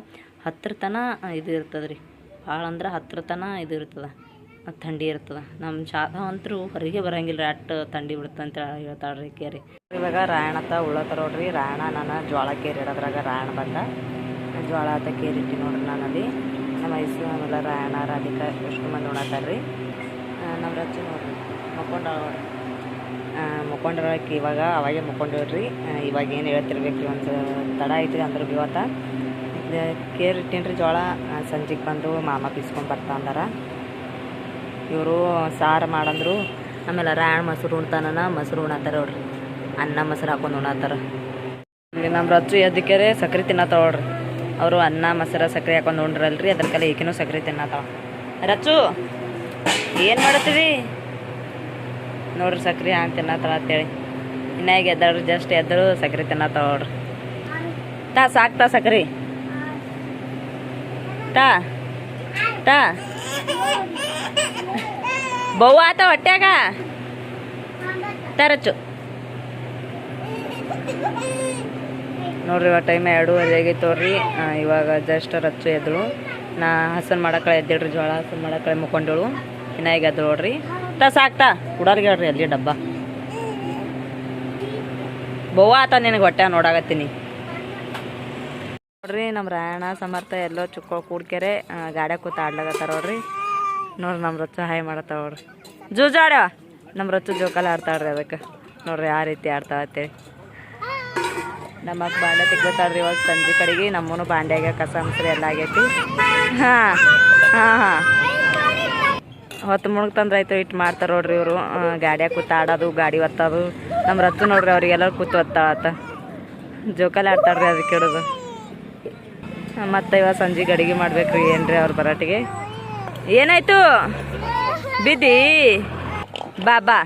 10 ತನ ಇದು ಇರ್ತದೆ ರೀ. ಭಾಳ ಅಂದ್ರೆ 10 ತನ ಇದು ಇರ್ತದೆ, ಥಂಡಿ ಇರ್ತದೆ. ನಮ್ಮ ಶಾಖ ಅಂತರೂ ಹೊರಗೆ ಬರೋಂಗಿಲ್ಲ ರೀ. ಅಟ್ಟು ಥಂಡಿ ಬಿಡುತ್ತೆ ಅಂತ ಹೇಳ್ತಾಳೆ ರೀ ಕೇರಿ. ಇವಾಗ ರಾಯಣತ್ತ ಉಳ್ಳತ್ತಾರ ನೋಡ್ರಿ. ರಾಯಣ ನಾನು ಜೋಳ ಕೇರಿ ಇಡೋದ್ರಾಗ ರಾಯಣ ಬಂದ ಜೋಳ ಅಂತ ಕೇರಿಟ್ಟಿ ನೋಡ್ರಿ. ನಾನಲ್ಲಿ ನಮ್ಮ ವಯಸ್ಸು ಆಮೇಲೆ ರಾಯಣ ರಾಧಿಕಾ ಎಷ್ಟು ಮಂದಿ ಉಣತ್ತಾರ ರೀ. ನಮ್ಮ ರಚ್ಚು ನೋಡ್ರಿ ಮುಕ್ಕೊಂಡ್ರಕ್ಕೆ ಇವಾಗ ಅವಾಗೆ ಮುಕ್ಕೊಂಡೇವ್ರಿ. ಇವಾಗ ಏನು ಹೇಳ್ತಿರ್ಬೇಕು ರೀ, ಒಂದು ತಡ ಐತಿ ಅಂದ್ರೆ ಇವತ್ತು ಕೇರ್ ಇಟ್ಟೀನಿ ರೀ ಜೋಳ. ಸಂಜೆಗೆ ಬಂದು ಮಾಮ ಬೀಸ್ಕೊಂಡು ಬರ್ತಾ ಅಂದಾರ. ಇವರು ಸಾರು ಮಾಡಂದ್ರು. ಆಮೇಲೆ ರಾಯಣ ಮೊಸರು ಉಣ್ತಾನ, ಮೊಸರು ಉಣತ್ತಾರ ನೋಡ್ರಿ. ಅನ್ನ ಮೊಸರು ಹಾಕೊಂಡು ಉಣತ್ತಾರ. ಇಲ್ಲಿ ನಮ್ಮ ರಚ್ಚು ಎದ್ದಕ್ಕೆರೆ ಸಕ್ರೆ ತಿನ್ನತ್ತಾವ ನೋಡ್ರಿ. ಅವರು ಅನ್ನ ಮೊಸರು ಸಕ್ರೆ ಹಾಕೊಂಡು ಉಂಡ್ರಲ್ರಿ, ಅದ್ರಕ್ಕೆಲ್ಲ ಈಕಿನೂ ಸಕ್ರೆ ತಿನ್ನತ್ತಾವ. ರಚ್ಚು ಏನು ಮಾಡತ್ತೀವಿ ನೋಡ್ರಿ, ಸಕ್ರೆ ಹಂಗೆ ತಿನ್ನತ್ತಾಳ ಅಂತೇಳಿ. ಇನ್ನ ಈಗ ಎದ್ದಾಳ್ರಿ, ಜಸ್ಟ್ ಎದ್ದಳು ಸಕ್ರೆ ತಿನ್ನತ್ತಾವ ನೋಡ್ರಿ. ಸಾಕ್ತಾ ಸಕ್ರೆ ತಾ ಬೌ ಆತ ಹೊಟ್ಯಾಗ ರಚ್ಚು ನೋಡ್ರಿ. ಇವಾಗ ಟೈಮ್ 2:15 ಆಗೈತೆ ನೋಡ್ರಿ. ಇವಾಗ ಜಸ್ಟ್ ರಚ್ಚು ಎದ್ದಳು. ನಾ ಹಸನ್ ಮಾಡಕ್ಕಳೆ ಎದ್ದಿಳ್ರಿ, ಜೋಳ ಹಸನ್ ಮಾಡಕ್ಕಳೆ ಮುಕ್ಕೊಂಡಳು. ಇನ್ನ ಈಗ ಎದ್ದು ನೋಡ್ರಿ. ಸಾಕ್ತಾ ಕುಡಾರ್ಗೆ ಹೇಳ್ರಿ ಅಲ್ಲಿ ಡಬ್ಬ. ಬೌ ಆತ ನಿನಗೆ ಹೊಟ್ಟೆ ನೋಡಾಕತ್ತೀನಿ ನೋಡ್ರಿ. ನಮ್ಮ ರಾಯಣ ಸಮರ್ಥ ಎಲ್ಲೋ ಚುಕ್ಕಳು ಕೂಡ್ಕೆರೆ ಗಾಡ್ಯಾಗ ಕೂತ ಆಡ್ಲಾಗತ್ತಾರ ನೋಡ್ರಿ. ನೋಡ್ರಿ ನಮ್ಮ ರಚ್ಚು ಹಾಯ್ ಮಾಡತ್ತಾವ ನೋಡ್ರಿ. ಜೂಜಾಡ ನಮ್ಮ ರಚ್ಚು ಜೋಕಾಲ ಆಡ್ತಾಳ್ರಿ. ಅದಕ್ಕೆ ನೋಡ್ರಿ ಯಾವ ರೀತಿ ಆಡ್ತಾವ ಅಂತೇಳಿ. ನಮ್ಮ ಅಕ್ಕ ಬಾಂಡೆ ತೆಗ್ದಾಳ್ರಿ ಇವಾಗ ಸಂಜೆ ಕಡೆಗೆ. ನಮ್ಮನು ಬಾಂಡ್ಯಾಗ ಕಸ ಮುಸ್ರಿ ಎಲ್ಲ ಆಗೈತಿ. ಹಾಂ ಹೊತ್ತು ಮುಳುಗ್ತಂದ್ರೆ ಆಯ್ತು ಇಟ್ಟು ಮಾಡ್ತಾರೆ ನೋಡ್ರಿ ಇವರು. ಗಾಡ್ಯಾಗ ಕೂತ ಆಡೋದು, ಗಾಡಿ ಒತ್ತೋದು. ನಮ್ಮ ರಚ್ಚು ನೋಡ್ರಿ ಅವ್ರಿಗೆಲ್ಲರೂ ಕೂತು ಒತ್ತಾಳತ್ತ ಜೋಕಾಲಿ ಆಡ್ತಾಳ್ರಿ. ಅದಕ್ಕೆ ಇಡೋದು. ಮತ್ತು ಇವಾಗ ಸಂಜೆಗೆ ಅಡುಗೆ ಮಾಡ್ಬೇಕ್ರಿ ಏನ್ರಿ ಅವ್ರ ಬರಾಟಿಗೆ. ಏನಾಯ್ತು ಬಿದ್ದಿ ಬಾ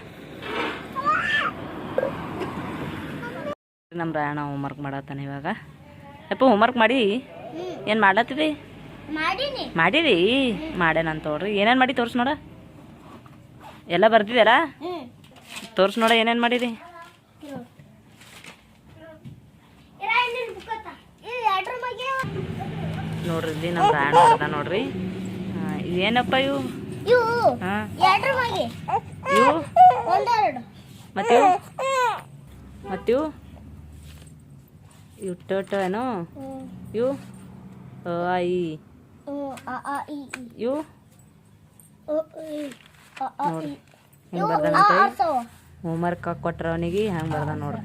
ನಮ್ಮ ರಾಯಣ ಹೋಮ್ವರ್ಕ್ ಮಾಡತ್ತಾನೆ ಇವಾಗ. ಯಪ್ಪ ಹೋಮ್ವರ್ಕ್ ಮಾಡಿ ಏನು ಮಾಡ್ಲತ್ತಿರಿ? ಮಾಡಿರಿ ಮಾಡ್ಯಾನಂತ ನೋಡ್ರಿ. ಏನೇನು ಮಾಡಿ ತೋರ್ಸಿ ನೋಡ. ಎಲ್ಲ ಬರ್ತಿದ್ದೀರಾ? ತೋರ್ಸಿ ನೋಡ ಏನೇನು ಮಾಡಿರಿ. ನೋಡ್ರಿ ಇಲ್ಲಿ ನಮ್ಮ ರಾಯಣ ಬರ್ದ ನೋಡ್ರಿ. ಏನಪ್ಪ ಇವು? ಹಾಂ ಇವು ಮತ್ತಿವು ಇವು ಟೊಟೊ ಏನೋ ಇವು ಐ ಇವು ನೋಡ್ರಿ ಹಿಂಗೆ ಬರ್ದಂತೆ. ಹೋಮ್ವರ್ಕ್ ಕೊಟ್ರ ಅವನಿಗೆ ಹಂಗೆ ಬರ್ದ ನೋಡ್ರಿ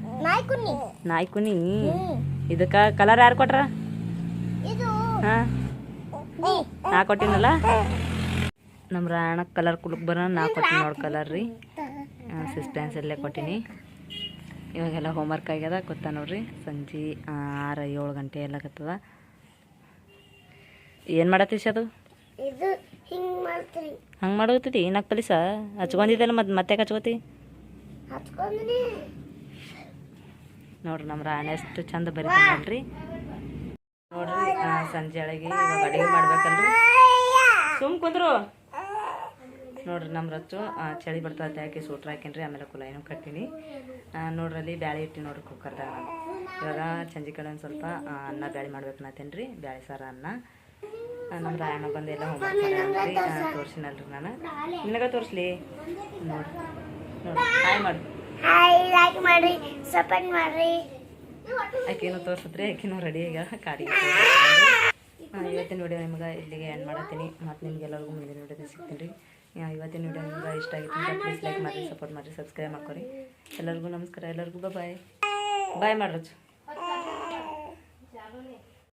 ನಾಯಿ ಕುನಿ ಇದಕ್ಕೆ ಕಲರ್ ಯಾರು ಕೊಟ್ರ ಹಾಂ ನಾ ಕೊಟ್ಟಿನಲ್ಲ ನಮ್ಮ ರಾಯಣ್ಣಕ್ಕೆ ಕಲರ್ ಕುಲಕ್ ಬರೋ ನಾ ಕೊಟ್ಟಿನಿ ನೋಡಿ ಕಲರ್ ರೀ ಸಿಸ್ಟೆನ್ಸ್ ಎಲ್ಲೇ ಕೊಟ್ಟಿನಿ ಇವಾಗೆಲ್ಲ ಹೋಮ್ವರ್ಕ್ ಆಗ್ಯದ ಗೊತ್ತಾ ನೋಡ್ರಿ ಸಂಜೆ 6-7 ಗಂಟೆ ಎಲ್ಲ ಕತ್ತದ ಏನು ಮಾಡತ್ತೀಸ್ ಅದು ಹಂಗೆ ಮಾಡತ್ತಿ ನಾಲ್ಕು ಕಲಿಸ ಹಚ್ಕೊಂಡಿದ್ದಲ್ಲ ಮತ್ತೆ ಹಚ್ಕೋತಿ ನೋಡ್ರಿ ನಮ್ಮ ರಾಯಣ್ಣ ಎಷ್ಟು ಚಂದ ಬರೀತಾನಲ್ರಿ ನೋಡ್ರಿ ಸಂಜೆ ಒಳಗೆ ಇವಾಗ ಅಡುಗೆ ಮಾಡ್ಬೇಕಲ್ರಿ ಕುಂದ್ರು ನೋಡ್ರಿ ನಮ್ಮ ರಚ್ಚು ಚಳಿ ಬರ್ತದೆ ಹಾಕಿ ಸೂಟ್ರ್ ಹಾಕೀನಿ ಆಮೇಲೆ ಕುಲಾಯಿನೂ ಕಟ್ಟಿನಿ ನೋಡ್ರಿ ಅಲ್ಲಿ ಬ್ಯಾಳೆ ಇಟ್ಟು ನೋಡ್ರಿ ಕುಕ್ಕರ್ದಾಗ ಇವಾಗ ಸಂಜೆ ಕಡೆ ಒಂದು ಸ್ವಲ್ಪ ಅನ್ನ ಬ್ಯಾಳೆ ಮಾಡ್ಬೇಕು ಅನ್ನತ್ತೇನೆ ರೀ ಬ್ಯಾಳೆ ಸಾರ ಅನ್ನ ನಮ್ಮ ರಾಯಣ್ಣ ಬಂದು ಎಲ್ಲ ಹೋಮ್ವರ್ಕ್ ಮಾಡ್ಯಾನ್ರಿ ತೋರಿಸಿನಲ್ರಿ ನಾನು ನಿನಗೆ ತೋರಿಸ್ಲಿ ನೋಡ್ರಿ ನೋಡ್ರಿ ಹಾಯ್ ಮಾಡಿ ಆಕಿನೂ ತೋರಿಸಿದ್ರಿ ಆಕಿನೂ ರೆಡಿ ಆಗ್ಯಾಳ ಕಾಡಿಗೆ ಇವತ್ತಿನ ವಿಡಿಯೋ ನಿಮ್ಗೆ ಇಲ್ಲಿಗೆ ಎಂಡ್ ಮಾಡತ್ತೀನಿ ಮತ್ತು ನಿಮ್ಗೆಲ್ಲರಿಗೂ ಮುಂದಿನ ವಿಡಿಯೋದಲ್ಲಿ ಸಿಗ್ತೀನಿ ರೀ ಇವತ್ತಿನ ವಿಡಿಯೋ ನಿಮ್ಗೆ ಇಷ್ಟ ಆಗಿತ್ತು ಅಂದರೆ ಪ್ಲೀಸ್ ಲೈಕ್ ಮಾಡಿರಿ ಸಪೋರ್ಟ್ ಮಾಡಿರಿ ಸಬ್ಸ್ಕ್ರೈಬ್ ಮಾಡ್ಕೊರಿ ಎಲ್ಲರಿಗೂ ನಮಸ್ಕಾರ ಎಲ್ಲರಿಗೂ ಬಾಯ್ ಮಾಡ್ರಚ್ಚು